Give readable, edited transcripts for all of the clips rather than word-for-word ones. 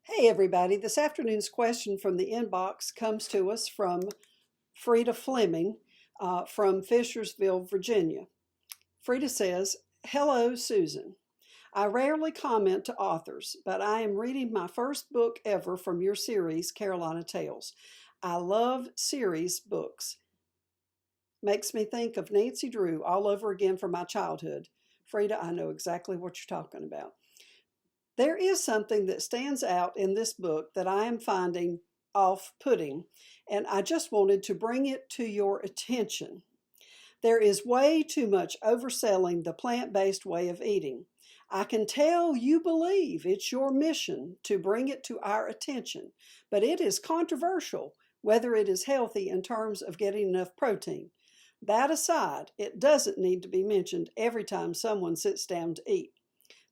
Hey everybody, this afternoon's question from the inbox comes to us from Freida Fleming from Fishersville, Virginia. Freida says, "Hello, Susan. I rarely comment to authors, but I am reading my first book ever from your series, Carolina Tales. I love series books. Makes me think of Nancy Drew all over again from my childhood." Freida, I know exactly what you're talking about. There is something that stands out in this book that I am finding off-putting, and I just wanted to bring it to your attention. There is way too much overselling the plant-based way of eating. I can tell you believe it's your mission to bring it to our attention, but it is controversial whether it is healthy in terms of getting enough protein. That aside, it doesn't need to be mentioned every time someone sits down to eat.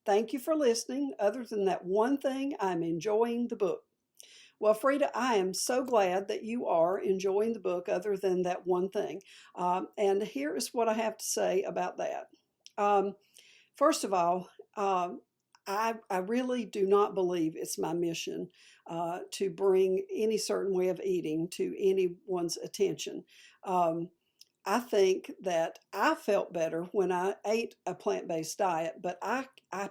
Thank you for listening. Other than that one thing, I'm enjoying the book. Well, Frida, I am so glad that you are enjoying the book, other than that one thing. And here is what I have to say about that. Um, First of all, I really do not believe it's my mission to bring any certain way of eating to anyone's attention. Um, I think that I felt better when I ate a plant-based diet, but I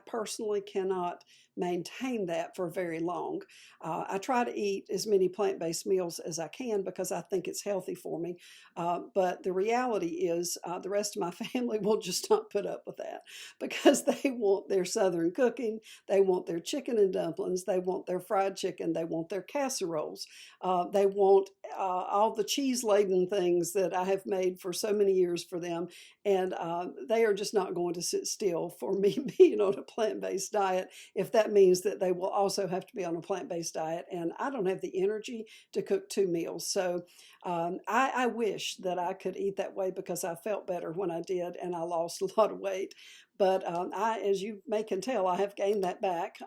personally cannot maintain that for very long. I try to eat as many plant-based meals as I can because I think it's healthy for me. But the reality is, the rest of my family will just not put up with that because they want their Southern cooking, they want their chicken and dumplings, they want their fried chicken, they want their casseroles, they want all the cheese-laden things that I have made for so many years for them, and they are just not going to sit still for me being on a plant-based diet if that means that they will also have to be on a plant-based diet, and I don't have the energy to cook two meals. So I wish that I could eat that way because I felt better when I did, and I lost a lot of weight. But as you may can tell, I have gained that back.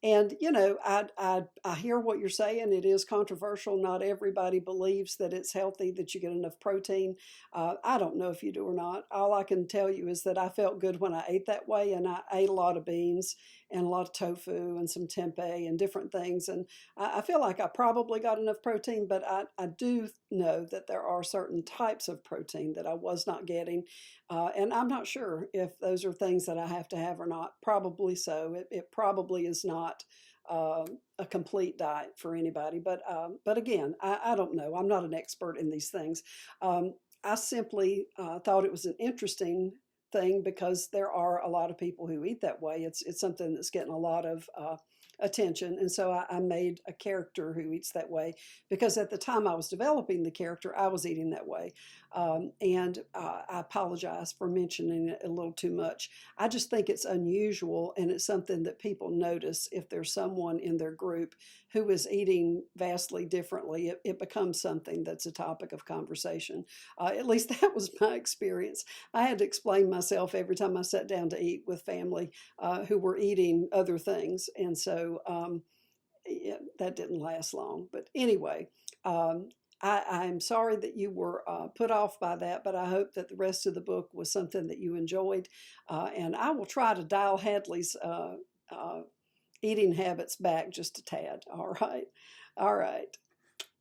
And you know, I hear what you're saying. It is controversial. Not everybody believes that it's healthy, that you get enough protein. I don't know if you do or not. All I can tell you is that I felt good when I ate that way, and I ate a lot of beans and a lot of tofu and some tempeh and different things. And I feel like I probably got enough protein, but I do know that there are certain types of protein that I was not getting. And I'm not sure if those are things that I have to have or not. Probably so. It probably is not a complete diet for anybody. But again, I don't know. I'm not an expert in these things. I simply thought it was an interesting thing because there are a lot of people who eat that way. It's something that's getting a lot of attention, and so I made a character who eats that way because at the time I was developing the character, I was eating that way, and I apologize for mentioning it a little too much. I just think it's unusual, and it's something that people notice if there's someone in their group who is eating vastly differently. It becomes something that's a topic of conversation. At least that was my experience. I had to explain myself every time I sat down to eat with family who were eating other things. And so yeah, that didn't last long. But anyway, I'm sorry that you were put off by that, but I hope that the rest of the book was something that you enjoyed. And I will try to dial Hadley's eating habits back just a tad. All right. All right.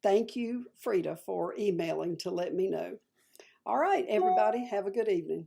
Thank you, Frida, for emailing to let me know. All right, everybody, have a good evening.